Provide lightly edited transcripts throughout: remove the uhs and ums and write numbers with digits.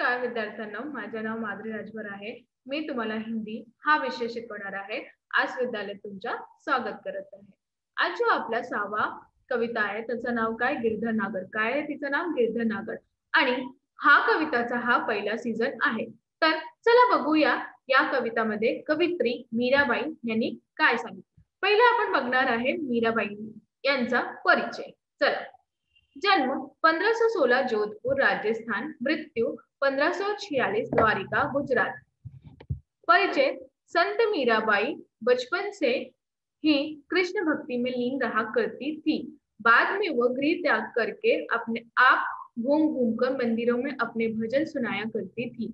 नमस्कार विद्यार्थ्यांनो, माझे नाव माधुरी राजभर आहे। मी तुम्हाला हिंदी हा विषय शिकवणार आहे। आज विद्यालयात तुमच्या स्वागत करत आहे। आज जो आपला 6वा कविता आहे त्याचं नाव काय? गिरधर नागर। काय आहे तिचं नाव? गिरधर नागर। आणि हा कविताचा हा पहिला सीझन आहे। तर चला बघूया या कवितामध्ये कवित्री मीराबाई यांनी काय सांगितलं। पहिला आपण बघणार आहे मीराबाई यांचा परिचय। चला, जन्म 1516 जोधपुर राजस्थान, मृत्यु 1546 द्वारिका गुजरात। परिचय, संत मीराबाई बचपन से ही कृष्ण भक्ति में लीन रहा करती थी। बाद में वह गृह त्याग करके अपने आप घूम घूम कर मंदिरों में अपने भजन सुनाया करती थी।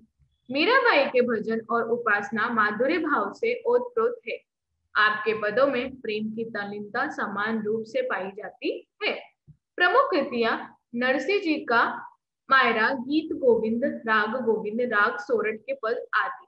मीराबाई के भजन और उपासना माधुर्य भाव से ओतप्रोत है। आपके पदों में प्रेम की तल्लीनता समान रूप से पाई जाती है। प्रमुख कृतियां नरसिंह जी का मायरा, गीत गोविंद, राग सोरठ के पद आदि।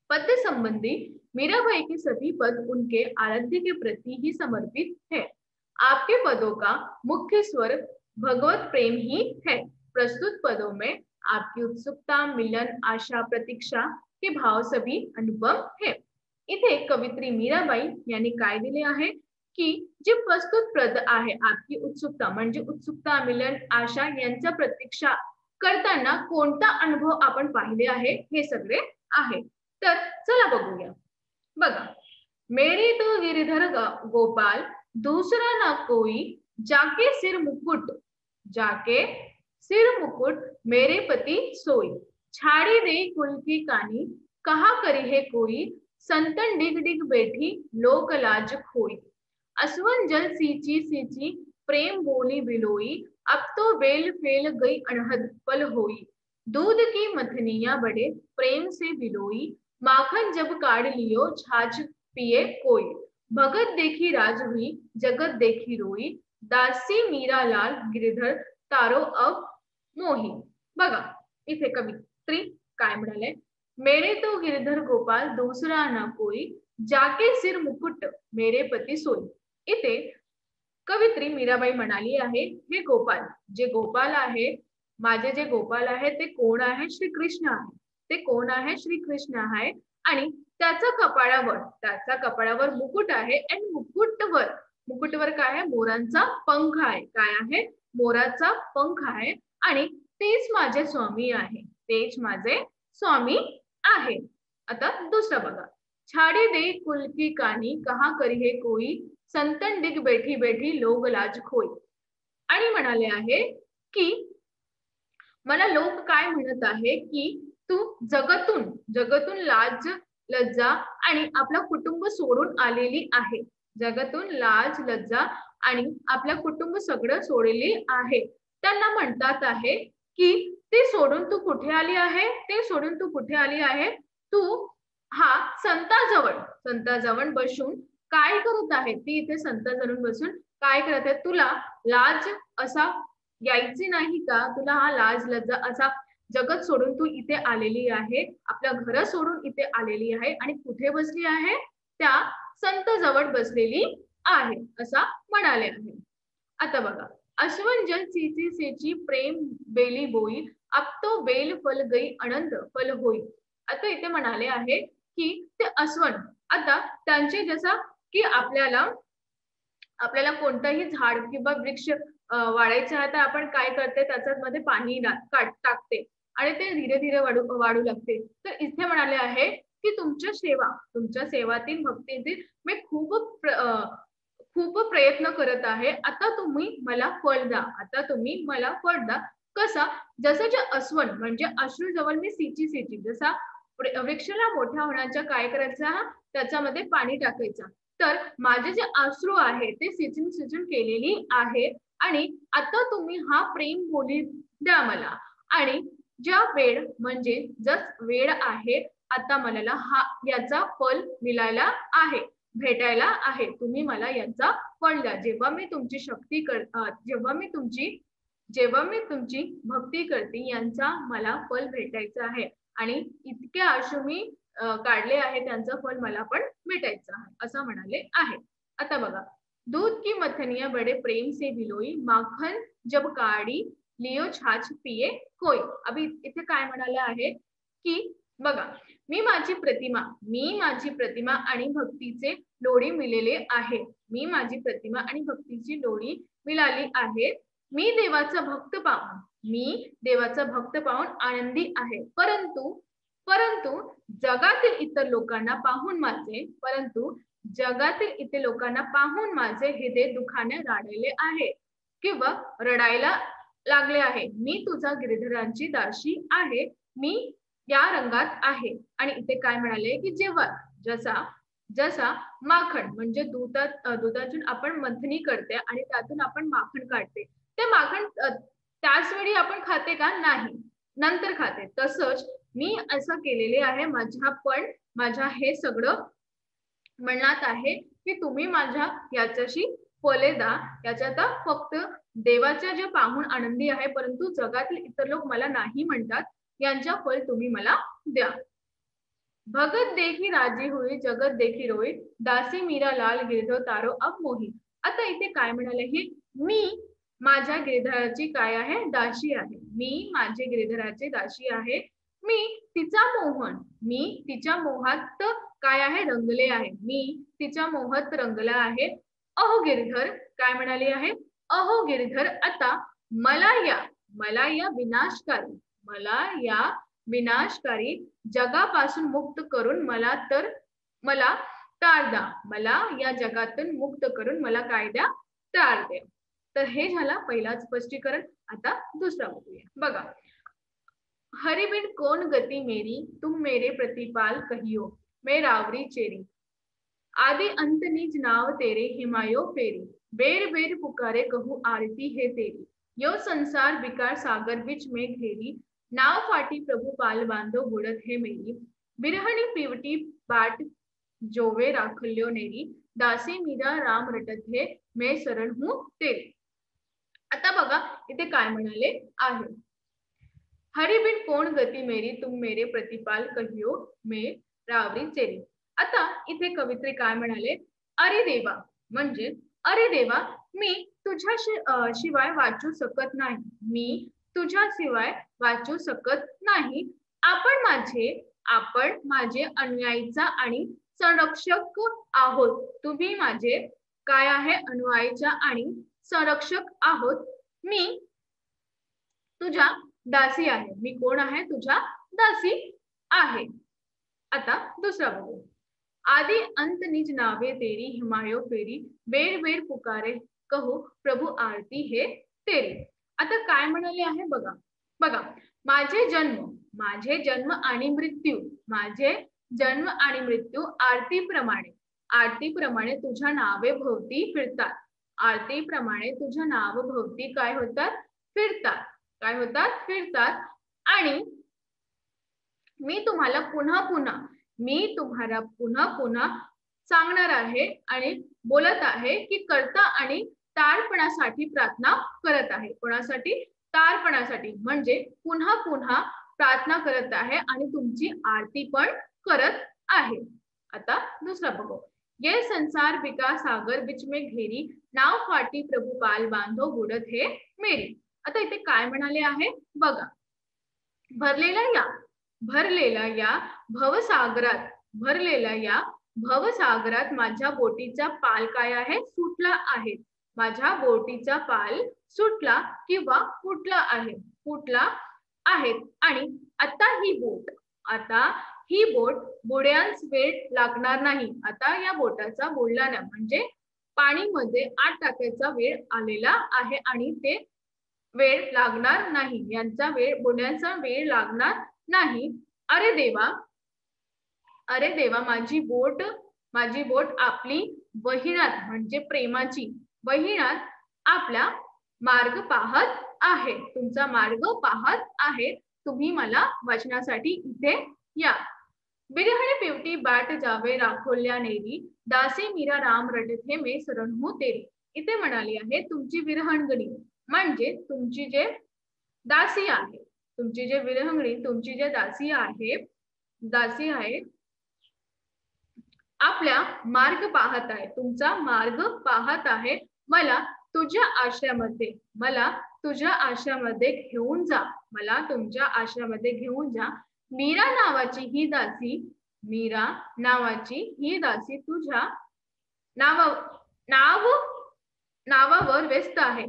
पद्य संबंधी मीराबाई के सभी पद उनके आराध्य के प्रति ही समर्पित है। आपके पदों का मुख्य स्वर भगवत प्रेम ही है। प्रस्तुत पदों में आपकी उत्सुकता, मिलन, आशा, प्रतीक्षा के भाव सभी अनुपम है। इथे कवित्री मीराबाई यांनी काय दिले आहे की जे प्रस्तुत पद आहे, आपकी उत्सुकता म्हणजे उत्सुकता, मिलन, आशा यांचा प्रतीक्षा करताना कोणता अनुभव आपण पाहिले आहे हे सगळे आहे। तर चला बघूया। बघा, मेरे तो गिरधर गोपाल दूसरा ना कोई, जाके सिर मुकुट मेरे पति सोई। छाड़ी दे कुल की कानी, कहा करी है कोई, संतन डिग डिग बैठी लोक लाज खोई। असवन जल सींची सींची प्रेम बोली बिलोई, अब तो बेल फेल गई अनहद पल होई। दूध की मथनिया बड़े प्रेम से बिलोई, माखन जब काढ़ लियो छाछ पिए कोई। भगत देखी राज हुई, जगत देखी रोई, दासी मीरा लाल गिरधर तारो अब मोही। बघा, इथे कवित्री काय म्हणाले? मेरे तो गिरधर गोपाल दूसरा ना कोई, जाके सिर मुकुट मेरे पती सोई। इथे कवित्री मीराबाई म्हणाली आहे, हे गोपाल, जे गोपाल आहे, माझे जे गोपाल आहे ते कोण आहे? श्री कृष्ण आहे। ते कोण आहे? श्री कृष्ण आहे। आणि त्याच्या कपाळावर मुकुट आहे आणि मुकुटवर काय आहे? मोरांचा पंख आहे। काय आहे? मोराचा पंख आहे। आणि तेच माझे स्वामी आहे, तेच माझे स्वामी आहे। आता दुसरं बघा, छाड़ी दे कुल की कानी, कहा करी है कोई, संतन डिग बैठी बैठी लोग लाज खोई। आणि म्हणाले आहे की मला लोक काय म्हणत आहे की तू जगतून लाज, लज्जा आणि आपलं कुटुंब सोडून आलेली आहे। जगतून लाज, लज्जा आणि आपलं कुटुंब सगळं सोडलेली आहे। त्यांना म्हणतात आहे की ते सोडून तू कुठे आली आहे? ते सोडून तू कुठे आली आहे? तू हा संताजवळ बसून काय करत आहे? ती इथे संताजवळ बसून काय करत आहे? तुला लाज असा यायची नाही का? तुला हा लाज, लज्जा असा जगत सोडून तू इथे आलेली आहे, आपलं घर सोडून इथे आलेली आहे आणि कुठे बसली आहे? त्या संत जवळ बसलेली आहे, असा म्हणाले आहे। आता बघा, अश्वन जल सींची सींची प्रेम बेली बोई, अब तो बेल फल गई अनंत फल होई। आता इथे म्हणाले आहे की ते अश्वन, आता त्यांचे जसा की आपल्याला कोणताही झाड किंवा वृक्ष वाढायचे आहे तर आपण काय करते? त्याच्यामध्ये पाणी टाकते आणि ते धीरे धीरे वाढू लागते। तर इथे म्हणाले आहे की तुमच्या सेवातील भक्तीतील मी खूप प्रयत्न करत आहे। आता तुम्ही मला फळ द्या। कसा? जसं जे अस्वन म्हणजे अश्रू जवळ मी सींची, जसा वृक्षाला मोठा होण्याच्या काय करायचा? त्याच्यामध्ये पाणी टाकायचा। तर माझे जे अश्रू आहे ते सिंचन केलेली आहे आणि आता तुम्ही हा प्रेम बोली द्या मला। आणि ज्या वेळ म्हणजे जस वेळ आहे, आता मला याचा फल मिळायला आहे, भेटायला आहे। तुम्ही मला याचा फळ द्या। जेव्हा मी तुमची भक्ती करते यांचा मला फल भेटायचं आहे आणि इतके अश्रू मी काढले आहे, त्यांचं फल मला पण भेटायचं आहे, असं म्हणाले आहे। आता बघा, दूध की मथनिया बड़े प्रेम से बिलोई, माखन जब काढ़ी लियो छाछ पिये कोई। अभी इथे काय म्हणाले आहे की बघा, मी माझी प्रतिमा आणि भक्तीचे लोणी मिळाले आहे। मी माझी प्रतिमा आणि भक्तीची लोणी मिळाली आहे। मी देवाचा भक्त पाहून आनंदी आहे। परंतु परंतु जगातील इतर लोकांना पाहून माझे हृदय दुखाने रडायले आहे किंवा रडायला लागले आहे। मी तुझा गिरधरांची दासी आहे, मी या रंगात आहे। आणि इथे काय म्हणाले की जेव्हा जसा माखण म्हणजे दुधातून आपण मंथनी करते आणि त्यातून आपण माखण काढते, ते माखण त्याच वेळी आपण खाते का? नाही, नंतर खाते। तसंच मी असं केलेले आहे। माझ्या हे सगळं म्हणत आहे की तुम्ही माझ्या याच्याशी फले द्या। याच्यात फक्त देवाच्या जे पाहून आनंदी आहे, परंतु जगातील इतर लोक मला नाही म्हणतात, यांच्या फल तुम्ही मला द्या। भगत देखी राजी होई, जगत देखी रोई, दासी मीरा लाल गिरधर तारो अब मोही। आता इथे काय म्हणाले हे, मी माझ्या गिरधराची काय आहे? दासी आहे। मी माझे गिरधराचे दासी आहे। मी तिच्या मोहात काय आहे? रंगले आहे। मी तिच्या मोहात रंगला आहे। अहो गिरधर, काय म्हणाले आहे? अहो गिरधर, आता मला या विनाशकारी जगापासून मुक्त करून मला टाळ द्या। मला या जगातून मुक्त करून मला काय द्या? टाळ द्या। तर हे झाला पहिला स्पष्टीकरण। आता दुसरा बघूया। बघा, हरिबिन कोण गती मेरी, तुम मेरे प्रतिपाल कहियो, मैं रावरी चेरी, आदि अंत निज नाव तेरे, हिमायो फेरी, बेर बेर पुकारे कहूँ आरती है तेरी, यो संसार विकार सागर बिच में घेरी, नाव फाटी प्रभु पाल बांधो बुडत है मेरी, बिरहणी पिवटी बाट जोवे राखल्यो नेरी, दासी मीरा राम रटत है, मैं शरण हूँ तेरी। आता बघा इथे काय म्हणाले आहे, हरिबिन कोण गती मेरी, तुम मेरे प्रतिपाल कहियो, मैं रावरी चेरी। आता इथे कवित्री काय म्हणाले, अरे देवा, म्हणजे अरे देवा, मी तुझ्या शिवाय वाचू शकत नाही। मी तुझ्या शिवाय वाचू शकत नाही। आपण माझे अनुयायीचा आणि संरक्षक आहोत। तुम्ही माझे काय आहे? अनुयायीचा आणि संरक्षक आहोत। मी तुझ्या दासी आहे। मी कोण आहे? तुझ्या दासी आहे। आता दुसरा बघू, आदि अंत निज नावे तेरी, हिमायो फेरी, बेर बेर पुकारे कहू प्रभु आरती है तेरी। आता काय म्हणाले आहे बघा, माझे जन्म आणि मृत्यू आरतीप्रमाणे तुझ्या नावे भोवती फिरतात। आरतीप्रमाणे तुझ्या नाव भोवती काय होतात? फिरतात। आणि मी तुम्हाला पुन्हा पुन्हा सांगणार आहे आणि बोलत आहे की कर्ता आणि टाळपणासाठी प्रार्थना करत आहे। कोणासाठी? टाळपणासाठी, म्हणजे पुन्हा पुन्हा प्रार्थना करत आहे आणि तुमची आरती पण करत आहे। आता दुसरा बघू, ये संसार विकास सागर बिच में घेरी, नाव फाटी प्रभु पाल बांधो बुडत है मेरी। आता इथे काय म्हणाले आहे बघा, भरलेल्या या भवसागरात माझ्या बोटीचा पाल काय आहे? सुटला आहे। माझ्या बोटीचा पाल सुटला किंवा फुटला आहे। आणि आता ही बोट बुड्यास वेळ लागणार नाही। आता या बोटाचा बुडल्याने म्हणजे पाणीमध्ये आत टाकायचा वेळ आलेला आहे आणि ते वेळ लागणार नाही, बुडण्याचा वेळ लागणार नाही। अरे देवा, माझी बोट आपली वहिनात म्हणजे प्रेमाची वहिनात आपला मार्ग पाहत आहे। तुमचा मार्ग पाहत आहे। तुम्ही मला वाचण्यासाठी इथे या। बिरहणी पिवटी बाट जावे राखोल्या नेरी, दासी मीरा राम रटत है, मैं शरण हूँ तेरी। इथे म्हणाली आहे तुमची विरहणगणी म्हणजे तुमची जे दासी आहे, तुमची जे दासी आहे आपल्या मार्ग पाहत आहे, तुमचा मार्ग पाहत आहे। मला तुझ्या तुझ्या आश्रमामध्ये घेऊन जा, मला तुमच्या आश्रमामध्ये घेऊन जा. मीरा नावाची ही दासी, मीरा नावाची ही दासी तुझ्या नाव नाव नावावर व्यस्त आहे.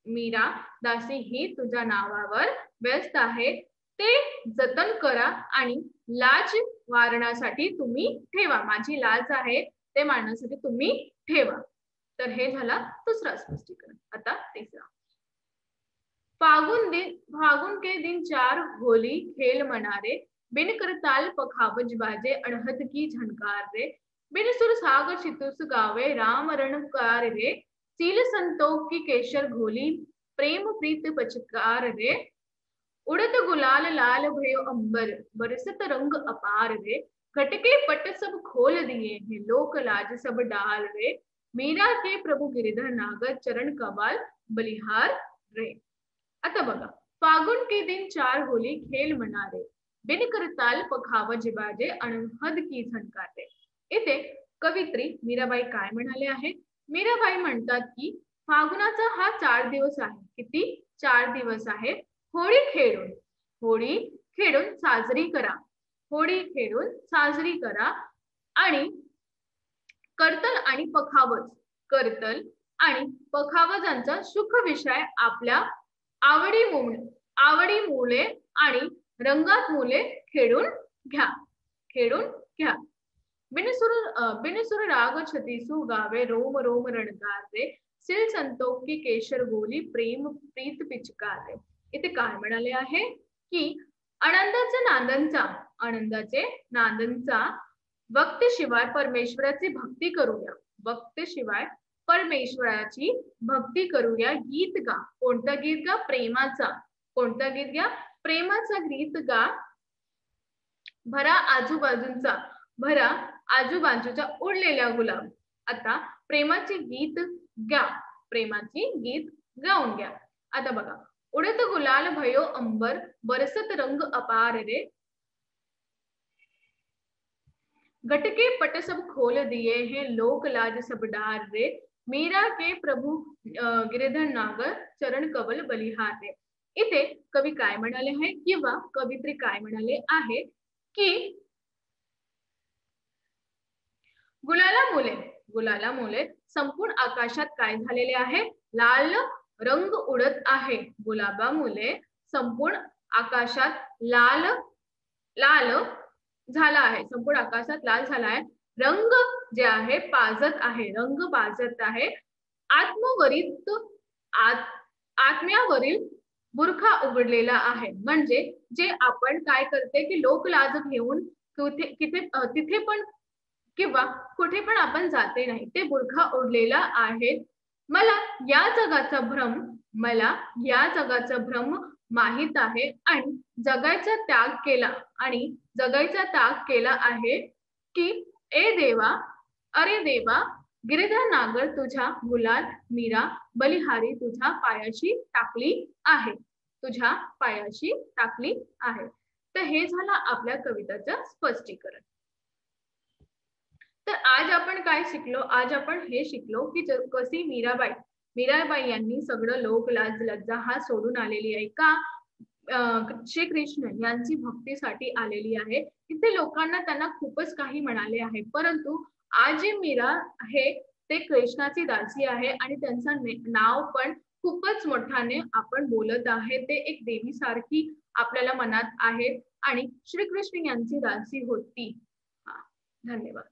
मीरा दासी ही तुझ्या नावावर व्यस्त आहे. ते जतन करा आणि लाज वारण्यासाठी तुम्ही ठेवा. माझी लाज आहे ते मारण्यासाठी तुम्ही ठेवा. तर हे झाला दुसरा स्पष्टीकरण. आता तिसरा. फागुन के दिन 4 होली खेल मनारे, बिन करताल पखावज बाजे अड़हत की झनकार रे, बिन सुर सागर चितुस गावे राम रणकार रे, सील संतोष की केशर घोली प्रेम प्रीत पचकार रे, उड़त गुलाल लाल भयो अंबर बरसत रंग अपार रे, खटके पट सब खोल दिए हैं लोक लाज सब डाल रे, मीरा के प्रभु गिरिधर नागर चरण कबाल बलिहार रे. आता बघा, फागुन के दिन 4 होली खेल मनारे, बिन करताल पखावज बाजे अणहद की झनकारे. इथे कवित्री मीराबाई काय म्हणाले आहे? मीराबाई म्हणतात की फागुनाचा हा 4 दिवस आहे. किती? 4 दिवस आहे. होळी खेळून साजरी करा. होळी खेळून साजरी करा आणि कर्तल आणि पखावजांचा सुख विषय आपल्या आवडीमुळे आणि रंगात मुले खेळून घ्या. बिनसुर राग छतीसु गावे रोम रोम रणकार रे, सिल संतोष की केशर गोली प्रेम प्रीत पिचकार रे. इथे काय म्हणाले आहे की आनंदाचे नांदांचा वक्तशिवाय परमेश्वराची भक्ती करूया. वक्तशिवाय परमेश्वराची भक्ती करूया. गीत गा. कोणतं गीत गा? प्रेमाचा. कोणता गीत गा? प्रेमाचा गीत गा. भरा आजूबाजूचा उडलेला गुलाब. आता प्रेमाचे गीत गा. प्रेमाची गीत गाऊन घ्या. आता बघा, उडत गुलाल भयो अंबर बरसत रंग अपार रे, गटके पट सब खोल दिए हैं लोक लाज सब डार रे, मीरा के प्रभु गिरिधर नागर चरण कवल बलिहार रे. इथे कवी काय म्हणाले आहे किंवा कवित्री काय म्हणाले आहे की गुलालामुळे संपूर्ण आकाशात काय झालेले आहे? लाल रंग उडत आहे. गुलाबामुळे संपूर्ण आकाशात लाल झाला आहे. संपूर्ण आकाशात लाल झाला आहे. रंग जे आहे पाजत आहे. आत्म्यावरील बुरखा उघडलेला आहे. म्हणजे जे आपण काय करते की लोक लाज घेऊन तिथे पण किंवा कुठे पण आपण जाते नाही. ते बुरखा ओढलेला आहे. मला या जगाचा भ्रम माहित आहे आणि जगायचा त्याग केला आहे की अरे देवा गिरिधर नागर तुझ्या गुलाल मीरा बलिहारी तुझ्या पायाशी टाकली आहे. तर हे झालं आपल्या कविताचं स्पष्टीकरण. तर आज आपण काय शिकलो? आज आपण हे शिकलो की कशी मीराबाई यांनी सगळं लोक लाज लज्जा हा सोडून आलेली आहे. का? श्रीकृष्ण यांची भक्तीसाठी आलेली आहे. तिथे लोकांना त्यांना खूपच काही म्हणाले आहे, परंतु आज जे मीरा आहे ते कृष्णाची दासी आहे आणि त्यांचं नाव पण खूपच मोठ्याने आपण बोलत आहे. ते एक देवीसारखी आपल्याला मनात आहे आणि श्रीकृष्ण यांची दासी होती. धन्यवाद.